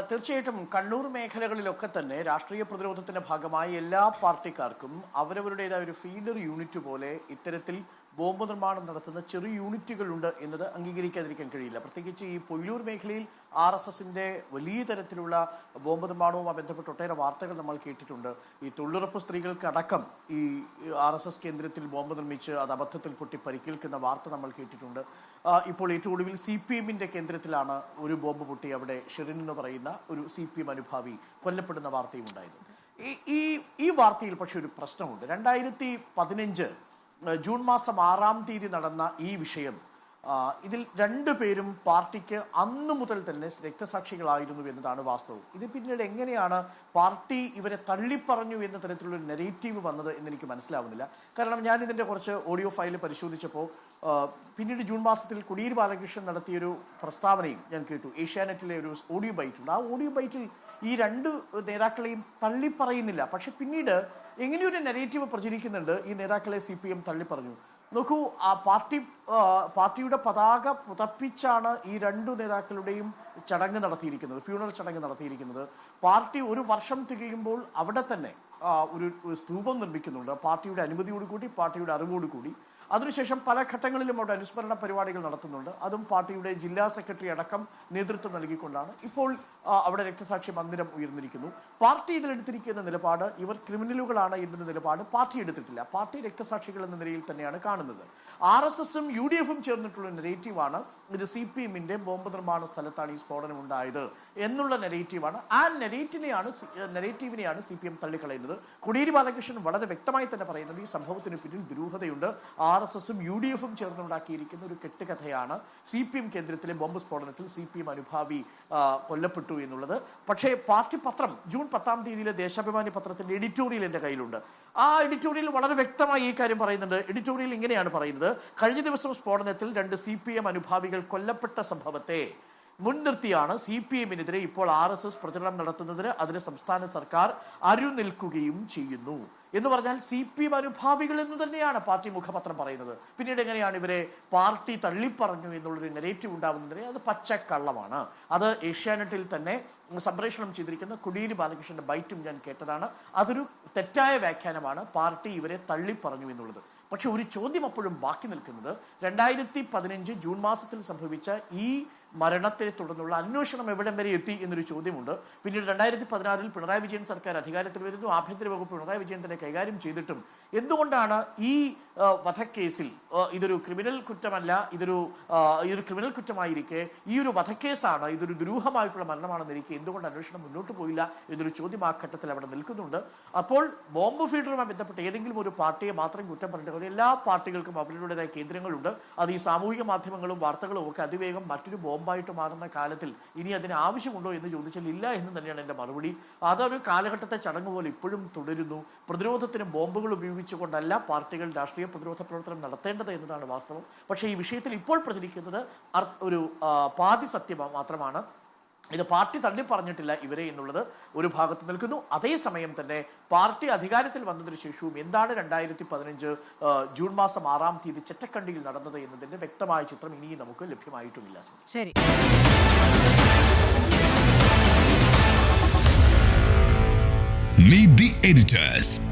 തീർച്ചയായിട്ടും കണ്ണൂർ മേഖലകളിലൊക്കെ തന്നെ രാഷ്ട്രീയ പ്രതിരോധത്തിന്റെ ഭാഗമായി എല്ലാ പാർട്ടിക്കാർക്കും അവരവരുടേതായ ഒരു ഫീഡർ യൂണിറ്റ് പോലെ ഇത്തരത്തിൽ ബോംബ് നിർമ്മാണം നടത്തുന്ന ചെറിയ യൂണിറ്റുകളുണ്ട് എന്നത് അംഗീകരിക്കാതിരിക്കാൻ കഴിയില്ല. പ്രത്യേകിച്ച് ഈ പൊയ്യൂർ മേഖലയിൽ RSSന്റെ വലിയ തരത്തിലുള്ള ബോംബ് നിർമ്മാണവുമായി ബന്ധപ്പെട്ട് ഒട്ടേറെ വാർത്തകൾ നമ്മൾ കേട്ടിട്ടുണ്ട്. ഈ തൊഴിലുറപ്പ് സ്ത്രീകൾക്ക് അടക്കം ഈ RSS കേന്ദ്രത്തിൽ ബോംബ് നിർമ്മിച്ച് അത് അബദ്ധത്തിൽ പൊട്ടി പരിക്കേൽക്കുന്ന വാർത്ത നമ്മൾ കേട്ടിട്ടുണ്ട്. ഇപ്പോൾ ഏറ്റവും ഒടുവിൽ CPMന്റെ കേന്ദ്രത്തിലാണ് ഒരു ബോംബ് പൊട്ടി അവിടെ ഷെറിൻ എന്ന് പറയുന്ന ഒരു CPM അനുഭാവി കൊല്ലപ്പെടുന്ന വാർത്തയും ഉണ്ടായിരുന്നു. ഈ വാർത്തയിൽ പക്ഷെ ഒരു പ്രശ്നമുണ്ട്. 2015 ജൂൺ മാസം 6-ാം തീയതി നടന്ന ഈ വിഷയം, ഇതിൽ രണ്ടുപേരും പാർട്ടിക്ക് അന്നു മുതൽ തന്നെ രക്തസാക്ഷികളായിരുന്നു എന്നതാണ് വാസ്തവം. ഇത് പിന്നീട് എങ്ങനെയാണ് പാർട്ടി ഇവരെ തള്ളിപ്പറഞ്ഞു എന്ന തരത്തിലുള്ള ഒരു നെഗറ്റീവ് വന്നത് എന്ന് എനിക്ക് മനസ്സിലാവുന്നില്ല. കാരണം ഞാൻ ഇതിന്റെ കുറച്ച് ഓഡിയോ ഫയൽ പരിശോധിച്ചപ്പോൾ പിന്നീട് ജൂൺ മാസത്തിൽ കോടിയേരി ബാലകൃഷ്ണൻ നടത്തിയൊരു പ്രസ്താവനയും ഞാൻ കേട്ടു. ഏഷ്യാനെറ്റിലെ ഒരു ഓഡിയോ ബൈറ്റ് ഉണ്ട്. ആ ഓഡിയോ ബൈറ്റിൽ ഈ രണ്ട് നേതാക്കളെയും തള്ളിപ്പറയുന്നില്ല. പക്ഷെ പിന്നീട് എങ്ങനെയൊരു നെഗറ്റീവ് പ്രചരിക്കുന്നുണ്ട്, ഈ നേതാക്കളെ CPM തള്ളിപ്പറഞ്ഞു. നോക്കൂ, ആ പാർട്ടിയുടെ പതാക പുതപ്പിച്ചാണ് ഈ രണ്ടു നേതാക്കളുടെയും ചടങ്ങ് നടത്തിയിരിക്കുന്നത്, ഫ്യൂണറൽ ചടങ്ങ് നടത്തിയിരിക്കുന്നത്. പാർട്ടി ഒരു വർഷം തികയുമ്പോൾ അവിടെ തന്നെ ഒരു സ്തൂപം നിർമ്മിക്കുന്നുണ്ട്, പാർട്ടിയുടെ അനുമതിയോടുകൂടി, പാർട്ടിയുടെ അറിവോടുകൂടി. അതിനുശേഷം പല ഘട്ടങ്ങളിലും അവിടെ അനുസ്മരണ പരിപാടികൾ നടത്തുന്നുണ്ട്. അതും പാർട്ടിയുടെ ജില്ലാ സെക്രട്ടറി അടക്കം നേതൃത്വം നൽകിക്കൊണ്ടാണ്. ഇപ്പോൾ അവിടെ രക്തസാക്ഷി മന്ദിരം ഉയർന്നിരിക്കുന്നു. പാർട്ടി ഇതിലെടുത്തിരിക്കുന്ന നിലപാട് ഇവർ ക്രിമിനലുകളാണ് എന്നൊരു നിലപാട് പാർട്ടി എടുത്തിട്ടില്ല. പാർട്ടി രക്തസാക്ഷികൾ എന്ന നിലയിൽ തന്നെയാണ് കാണുന്നത്. RSSും UDFും ചേർന്നിട്ടുള്ള നെഗറ്റീവാണ് ഇത് CPMന്റെ ബോംബ് നിർമ്മാണ സ്ഥലത്താണ് ഈ സ്ഫോടനം ഉണ്ടായത് എന്നുള്ള നെഗറ്റീവാണ്. ആ നെഗറ്റീവിനെയാണ് CPM തള്ളിക്കളയുന്നത്. കോടിയേരി ബാലകൃഷ്ണൻ വളരെ വ്യക്തമായി തന്നെ പറയുന്നത് ഈ സംഭവത്തിന് പിന്നിൽ ദുരൂഹതയുണ്ട്. RSSും UDFും ചേർന്നുണ്ടാക്കിയിരിക്കുന്ന ഒരു കെട്ടുകഥയാണ് CPM കേന്ദ്രത്തിലെ ബോംബ് സ്ഫോടനത്തിൽ CPM അനുഭാവി കൊല്ലപ്പെട്ടു എന്നുള്ളത്. പക്ഷേ പാർട്ടി പത്രം ജൂൺ 10-ാം തീയതിയിലെ ദേശാഭിമാനി പത്രത്തിന്റെ എഡിറ്റോറിയൽ എന്റെ കയ്യിലുണ്ട്. ആ എഡിറ്റോറിയൽ വളരെ വ്യക്തമായി ഈ കാര്യം പറയുന്നുണ്ട്. എഡിറ്റോറിയൽ ഇങ്ങനെയാണ് പറയുന്നത്: കഴിഞ്ഞ ദിവസം സ്ഫോടനത്തിൽ 2 CPM അനുഭാവികൾ കൊല്ലപ്പെട്ട സംഭവത്തെ മുൻനിർത്തിയാണ് CPMനെതിരെ ഇപ്പോൾ RSS പ്രചരണം നടത്തുന്നതിന് അതിന് സംസ്ഥാന സർക്കാർ അരുനിൽക്കുകയും ചെയ്യുന്നു എന്ന് പറഞ്ഞാൽ CPM അനുഭാവികൾ എന്ന് തന്നെയാണ് പാർട്ടി മുഖപത്രം പറയുന്നത്. പിന്നീട് എങ്ങനെയാണ് ഇവരെ പാർട്ടി തള്ളിപ്പറഞ്ഞു എന്നുള്ളൊരു നെഗറ്റീവ് ഉണ്ടാവുന്നതിന് അത് പച്ചക്കള്ളമാണ്. അത് ഏഷ്യാനെറ്റിൽ തന്നെ സംപ്രേഷണം ചെയ്തിരിക്കുന്ന കോടിയേരി ബാലകൃഷ്ണന്റെ ബൈറ്റും ഞാൻ കേട്ടതാണ്. അതൊരു തെറ്റായ വ്യാഖ്യാനമാണ്, പാർട്ടി ഇവരെ തള്ളിപ്പറഞ്ഞു എന്നുള്ളത്. പക്ഷെ ഒരു ചോദ്യം അപ്പോഴും ബാക്കി നിൽക്കുന്നത്, 2015 ജൂൺ മാസത്തിൽ സംഭവിച്ച ഈ മരണത്തെ തുടർന്നുള്ള അന്വേഷണം എവിടം വരെ എത്തി എന്നൊരു ചോദ്യമുണ്ട്. പിന്നീട് 2016 പിണറായി വിജയൻ സർക്കാർ അധികാരത്തിൽ വരുന്നു. ആഭ്യന്തര വകുപ്പ് പിണറായി വിജയൻ തന്നെ കൈകാര്യം ചെയ്തിട്ടും എന്തുകൊണ്ടാണ് ഈ വധക്കേസിൽ, ഇതൊരു ക്രിമിനൽ കുറ്റമല്ല, ഇതൊരു ക്രിമിനൽ കുറ്റമായിരിക്കെ ഈ ഒരു വധക്കേസാണ്, ഇതൊരു ദുരൂഹമായിട്ടുള്ള മരണമാണെന്നിരിക്കെ എന്തുകൊണ്ട് അന്വേഷണം മുന്നോട്ട് പോയില്ല എന്നൊരു ചോദ്യം ആ ഘട്ടത്തിൽ അവിടെ നിൽക്കുന്നുണ്ട്. അപ്പോൾ ബോംബ് ഫീഡറുമായി ബന്ധപ്പെട്ട് ഏതെങ്കിലും ഒരു പാർട്ടിയെ മാത്രം കുറ്റം പറഞ്ഞിട്ട് എല്ലാ പാർട്ടികൾക്കും അവരുടേതായ കേന്ദ്രങ്ങളുണ്ട്. അത് ഈ സാമൂഹിക മാധ്യമങ്ങളും വാർത്തകളും ഒക്കെ അതിവേഗം മറ്റൊരു ബോംബായിട്ട് മാറുന്ന കാലത്തിൽ ഇനി അതിന് ആവശ്യമുണ്ടോ എന്ന് ചോദിച്ചാൽ ഇല്ല എന്ന് തന്നെയാണ് എൻ്റെ മറുപടി. അതൊരു കാലഘട്ടത്തെ ചടങ്ങ് പോലെ ഇപ്പോഴും തുടരുന്നു. പ്രതിരോധത്തിന് ബോംബുകൾ ഉപയോഗിച്ചുകൊണ്ടല്ല പാർട്ടികൾ രാഷ്ട്രീയ പ്രതിരോധ പ്രവർത്തനം നടത്തേണ്ടത് എന്നതാണ് വാസ്തവം. പക്ഷേ ഈ വിഷയത്തിൽ ഇപ്പോൾ പ്രചരിക്കുന്നത് ഒരു പാതി സത്യം മാത്രമാണ്. ഇത് പാർട്ടി തള്ളി പറഞ്ഞിട്ടില്ല ഇവരെ എന്നുള്ളത് ഒരു ഭാഗത്ത് നിൽക്കുന്നു. അതേസമയം തന്നെ പാർട്ടി അധികാരത്തിൽ വന്നതിന് ശേഷവും എന്താണ് 2015 ജൂൺ മാസം 6-ാം തീയതി ചെറ്റക്കണ്ടിയിൽ നടന്നത് എന്നതിന്റെ വ്യക്തമായ ചിത്രം ഇനിയും നമുക്ക് ലഭ്യമായിട്ടുമില്ല. ശരി. Meet the editors.